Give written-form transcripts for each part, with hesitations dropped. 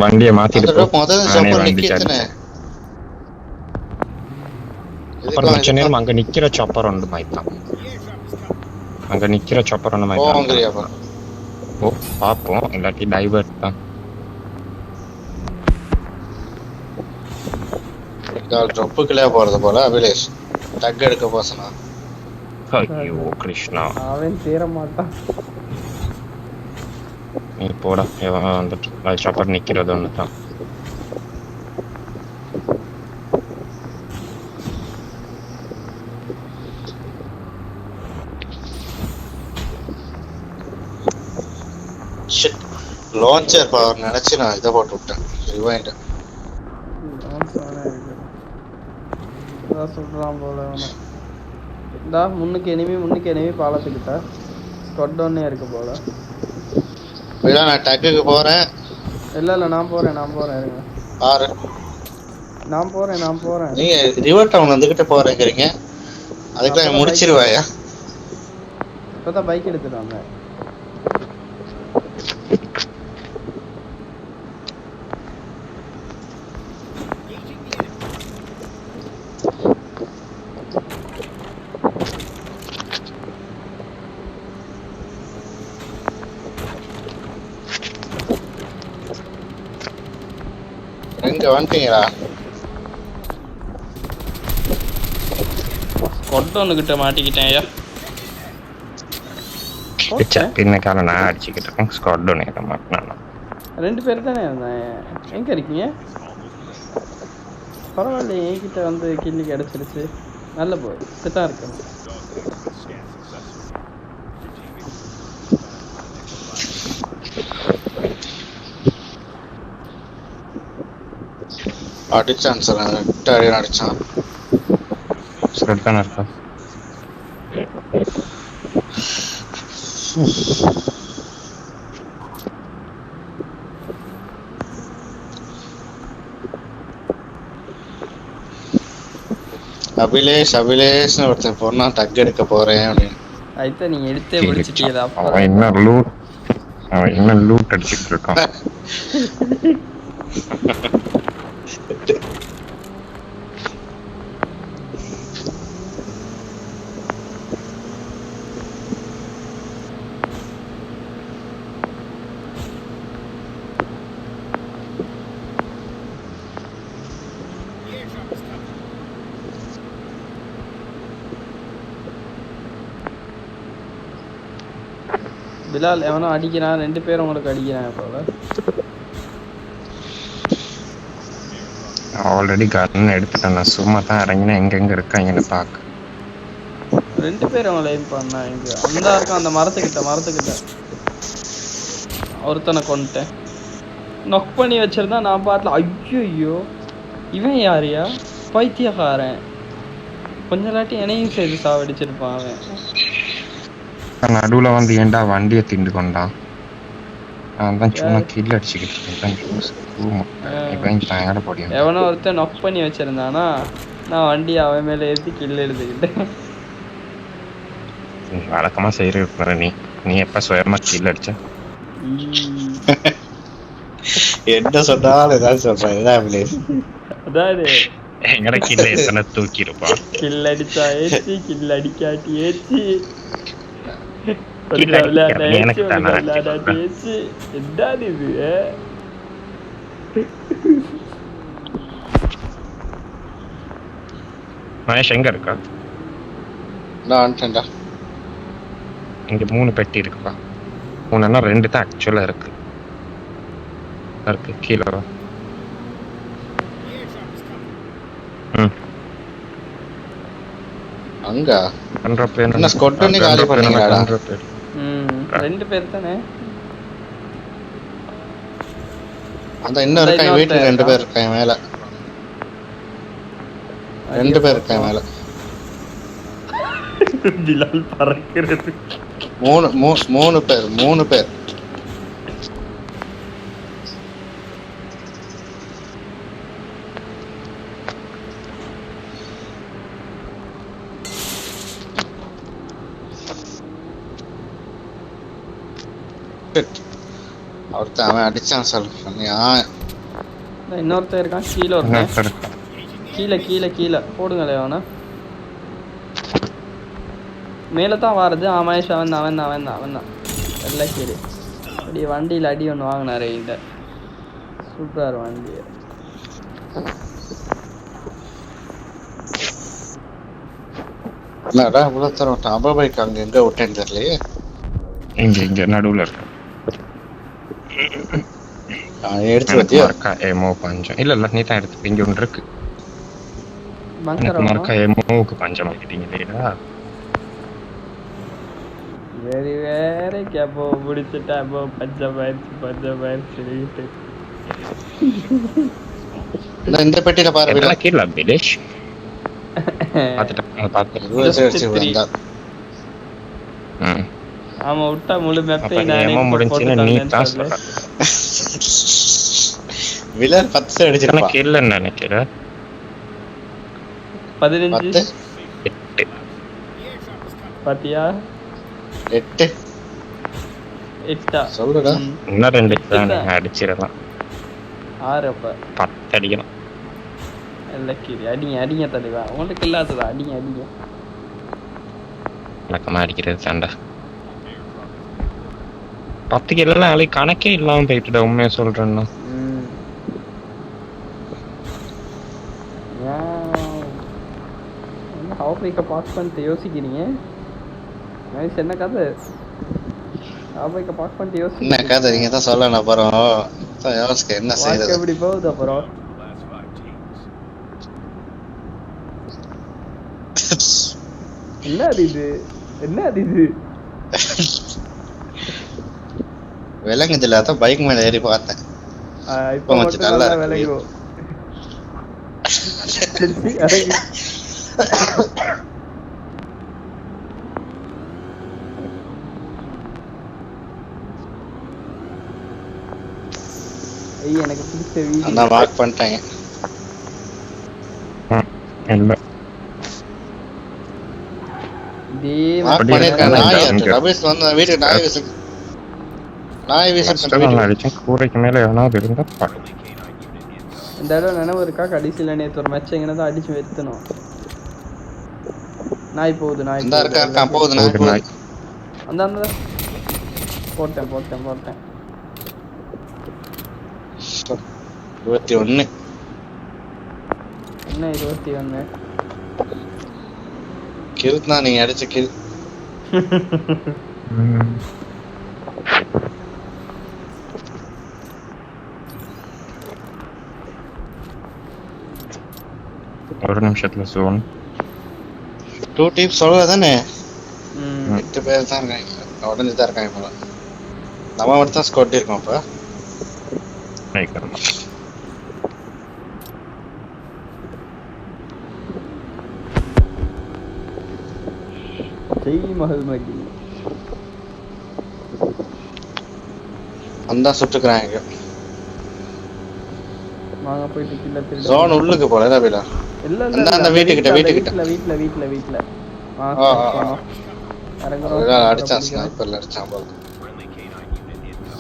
வண்டியை மாத்திட்டு போ. முதல்ல நானே சாப்பாடு வண்டிக்கு நிக்கேத்தனே அடிச்சேன். அப்புறம் கொஞ்ச நேரம் அங்க நிக்கிற சாப்பர் உண்டு மாய்த்தான். அங்க நிக்கிற சாப்பர் ஒன்று மாய்த்தான். ஓ பாப்போம், இல்லாட்டி டைவர்ட் தான். ட்ரப்புக்குள்ளே போறது போல அபிலேஷ் டக் எடுக்க போசனா. ஐயோ கிருஷ்ணா, அவன் தீர மாட்டான். நீ போட வந்துட்டு அது சாப்பர் நிக்கிறது ஒன்று தான். லான்ச்சர் பவர் நினைச்சு நான் இதை போட்டு விட்டேன். ரிவைண்ட் சொல்றான் போல அவனை. இந்தா முன்னுக்கு எனிமி பாலத்துக்கிட்ட ஸ்குவாட் ஒன்னே இருக்கு போல. நான் டக்குக்கு போறேன். இல்ல நான் போறேன் இருங்க. பாரு நான் போறேன். நீங்க ரிவர் டவுன் வந்துகிட்ட போறேங்கிறீங்க, அதுக்கெல்லாம் முடிச்சிருவாயா? இப்பதான் பைக் எடுத்துட்டு வந்தேன். எங்க வந்துட்டீங்களா? கொட்டோன்னுகிட்ட மாட்டிக்கிட்டேன் ஐயா. பின்னக்கால நான் அடிச்சுக்கிட்டு இருக்கேன். ஸ்குவாட் ஒன்று மாட்டினா 2 பேர் தானே இருந்தேன். எங்க இருக்கீங்க? பரவாயில்ல, என்கிட்ட வந்து கில்லி கிடைச்சிருச்சு. நல்ல போய் இப்பதான் இருக்கு. அடிச்சான் சார், அடிச்சான். தானே இருக்கா? அபிலேஷ்னு ஒருத்தன் போனா டக் எடுக்க போறேன் அப்படின்னு. அதுதான் நீங்க எடுத்தே முடிச்சிட்டீங்களா? அவன் என்ன லூட் அடிச்சுட்டு இருக்கான். பிலால் எவனோ அடிக்கிறான். 2 பேரும் உங்களுக்கு அடிக்கிறாங்க போல. ஆல்ரெடி கன் எடுத்துட்டேன். நான் சும்மா தான் இறங்கினேன். எங்கெங்க இருக்காங்கன்னு பார்க்க. 2 பேரும் அவங்கள எய்ம் பண்ணா. இங்க அந்த இருக்கான், அந்த மரத்துக்கிட்ட ஒருத்தனை கொண்டுட்டேன். நொக் பண்ணி வச்சிருந்தா நான் பாட்டில். ஐயோ இவன் யாரையா? பைத்தியக்காரன். கொஞ்ச நாட்டி என்னையும் சேர்த்து சாவடிச்சிருப்பான் அவன். நடுவில் வந்து ஏன்டா வண்டியை திண்டு கொண்டான். நான் தான் சும்மா கில் அடிச்சுக்கிட்டு இருக்கேன். எவனோ ஒருத்தன் நொக் பண்ணி வச்சிருந்தானா, நான் வண்டியை அவன் மேலே ஏற்றி கில் எடுத்துக்கிட்டேன். வழக்கமாக செய்கிற நீ எப்போ சுயமாக கில் அடிச்ச? என்ன சொன்னாலும் ஏதாவது சொல்றேன். அதாவது எங்கட கில்ல எத்தனை தூக்கி இருப்பான். கில் அடிச்சா ஏற்றி, கில் அடிக்காட்டி ஏற்றி, எனக்கு என்னது இது? மகேஷ் எங்க இருக்கா? இங்க 3 பெட்டி இருக்குப்பா. 3ன்னா 2 தான் ஆக்சுவலா இருக்கு. கீழே அங்க என்ன ஸ்குவாட் பண்ணி காலி பண்ணீங்களாடா? 2 பேர் தானே. அந்த இன்னொரு கை வீட்டுல 2 பேர் இருக்காங்க மேல. 2 பேர் இருக்காங்க மேல. பிலால் பறக்கிறது. 3 பேர். ஒருத்தன் அவன் அடிச்சான் சார். இன்னொருத்தர் இருக்கான் கீழே ஒருத்தன். கீழே போடுங்களே அவனை. மேலே தான் வாருது. மகேஷ் அவன் தான் வெள்ளை கீழே அப்படி வண்டியில் அடி ஒன்று வாங்கினாரு இந்த சூப்பர் வண்டியை. என்னடா இவ்வளோ தர விட்டான் அபா பைக் அங்கே எங்கே விட்டேன்னு தெரியலையே. இங்கே நடுவில் இருக்கு. எடுத்து வச்சியா எமோ பஞ்சம் இல்லை நீ தான் எடுத்து இங்கே ஒன்று இருக்கு. மறக்கா எமோவுக்கு பஞ்சம் ஆகிட்டீங்களா? வேற கேப்போ முடிச்சுட்டா அப்போ பஞ்சமாயிருச்சு இந்த பெட்டியில பாரு கீழே பிலேஷ் ஆமா விட்டா முழு மேப்பே முடிஞ்சுன்னு நீ தான் சொல்ற. விலர் 10 அடிச்சிருப்பா. இல்லன்னு நினைக்கிறேன் 15 பாத்தியா 8 சொல்லுடா. இன்னும் 2 அடிச்சிடலாம். 6 அப்ப 10 அடிக்கணும். அடிங்க தலைவா. உங்களுக்கு இல்லாததா? அடிங்க வழக்கமா அடிக்கிறது சண்டை. 10 கிலோலாம் நாளைக்கு கணக்கே இல்லாம போயிட்டு உண்மையா சொல்றேன்னா. ஹாஃப்லைக்க பாஸ் பண்ணிட்டு யோசிக்கிறீங்க? என்ன கதை? ஹாஃப்லைக்க பாஸ் பண்ணிட்டு யோசிக்கிறீங்க? என்ன கதை நீங்க தான் சொல்லணும். அப்புறம் யோசிக்க என்ன செய்யறது? எப்படி போகுது அப்புறம்? என்ன இது விலங்குதுல அதான் பைக் மேல ஏறி பார்த்தேன். இப்போ மட்டும் நல்லா விலங்கும். எனக்கு பிடிச்ச வீடியோ நான் வாக் பண்ணிட்டேன். இல்ல வாக் பண்ணிருக்கேன். ரமேஷ் வந்து வீட்டுக்கு நாய் வீச அடிச்சேன். கூரைக்கு மேல எவனாவது இருந்தா இந்த இடம் நினைவு இருக்கா? கடைசியில நேற்று ஒரு மேட்ச் எங்கன்னா தான் அடிச்சு வெத்தணும். நாய் போகுது நாய் அந்த போட்டேன் 21 என்ன 21 கில் தான் நீங்க அடிச்ச கில். ஒரு நிமிஷத்துல சோன் 2 டீம் சொல்லதானே. 8 பேர் தான் இருக்காங்க. உடனே தான் இருக்காங்க போல. நம்ம மட்டும் தான் ஸ்குவாட் இருக்கோம். அப்ப ஜெய் மஹல்மகி அந்த சுட்டுக்கறாங்க. வாங்க போயிட்டு கில்ல திருடு. ஜோன் உள்ளுக்கு போறதா வீடா? இல்ல அந்த வீட்டுக்கிட்ட வீட்ல அடிச்சான். ஸ்னைப்பர்ல அடிச்சான் போல.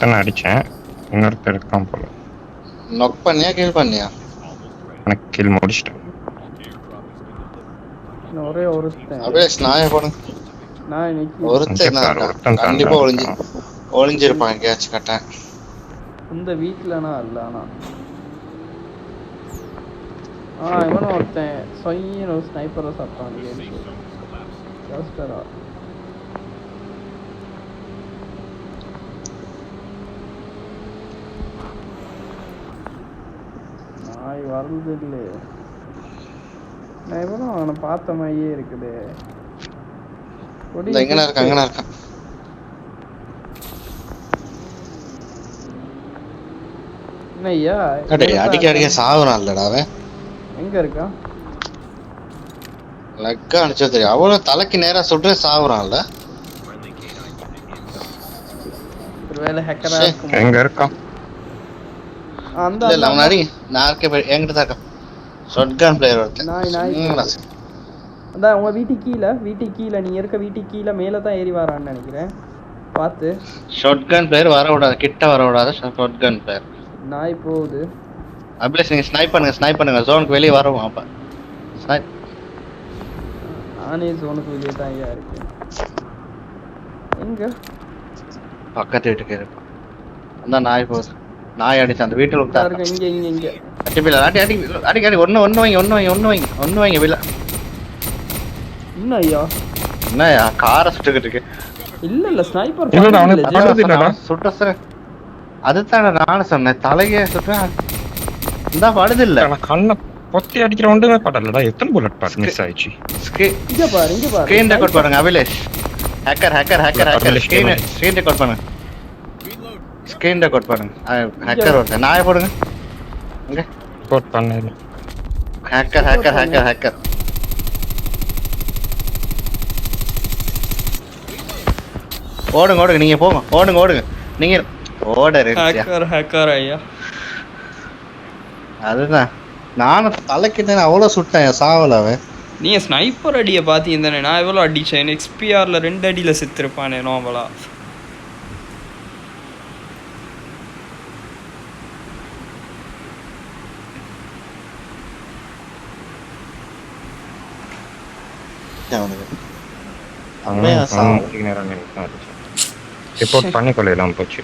நான் அடிச்சேன். இன்னொருத்தர் இருக்கான் போல. நாக் பண்ணியா கில் பண்ணியா? நான் கில் முடிச்சிட்டேன். ஒரே ஒருத்தன் அப்படியே ஸ்னாய போடு. நான் இன்னைக்கு ஒருத்தன் கண்டிப்பா ஒளிஞ்சிருப்பான் எங்கேயாச்சும் கட்டேன். இந்த வீட்லனா இல்லனா இவனும் ஒருத்தன் சொய்யின்னு ஒரு ஸ்னைப்பரை சாப்பிட்டான். ஜாஸ்டரா நாய் வரது இல்லை. நான் இவனும் அவனை பார்த்த மாதிரியே இருக்குது. எங்கனா இருக்கான் ஐயா அடிக்க சாவுறான் இல்லடா அவன். எங்க இருக்கான்? லக்கா அடிச்சா தெரியும். அவ்வளவு தலைக்கு நேரா சுட்டு சாவுறான்ல. ஒருவேளை ஹேக்கரா இருக்கும். எங்க இருக்கான்? அந்த இல்ல முன்னாடி நார்க்கே என்கிட்ட தான் இருக்கான். ஷாட்கன் பிளேயர் ஒருத்தன். நாய் அதான் உங்க வீட்டுக்கு கீழே நீ இருக்க வீட்டுக்கு கீழே மேல தான் ஏறி வரான்னு நினைக்கிறேன். பார்த்து ஷாட்கன் பிளேயர் வர விடாத, கிட்ட வர விடாத. ஷாட்கன் பிளேயர் நாய் போகுது. அபிலேஷ் நீங்க ஸ்னைப் பண்ணுங்க ஜோனுக்கு வெளியே வரவும் அப்ப ஸ்னைப். நானே ஜோனுக்கு வெளியே தான் ஐயா இருக்கேன். எங்க பக்கத்து வீட்டுக்கு இருப்பான் அந்த நாய் போகுது. நாய் அடிச்சு அந்த வீட்டுல இருக்கா? உட்காரு. இங்க அடி பிள்ளை அடி ஒன்னு வைங்க பிள்ளை. என்ன ஐயா? என்னயா காரை சுட்டுக்கிட்டு இருக்கு? இல்ல ஸ்னைப்பர் இல்லடா, அவனுக்கு படுறது இல்லடா. சுட்ட சார் அதுதானே நானும் சொன்னேன். தலையே சுட்டேன் இந்த படுது இல்ல. கண்ணை பொத்தி அடிக்கிற ஒன்றுமே படலடா. எத்தனை புல்லட் பாட்டு மிஸ் ஆயிடுச்சு. இங்க பாரு ஸ்கிரீன் ரெக்கார்ட் பண்ணுங்க அபிலேஷ். ஹேக்கர் ஸ்கிரீன் ரெக்கார்ட் பண்ணுங்க. ஸ்கிரீன் ரெக்கார்ட் பண்ணுங்க. ஹேக்கர் ஓட்ட நாயை போடுங்க. இங்க ரிப்போர்ட் பண்ணல. ஹேக்கர் ஓடுங்க நீங்க போங்க. ஓடுங்க நீங்க ஹேக்கர் ஐயா. அதுதான் நானும் தலைக்கிட்ட அவ்வளவு சுட்டேன் சாவல அவன். நீ ஸ்னைப்பர் அடியை பார்த்தீங்க தானே? நான் எவ்வளோ அடித்தேன். எக்ஸ்பிஆரில் 2 அடியில் செத்துருப்பானே நோவலா. ரிப்போர்ட் பண்ணி கொள்ளலாம் போச்சு.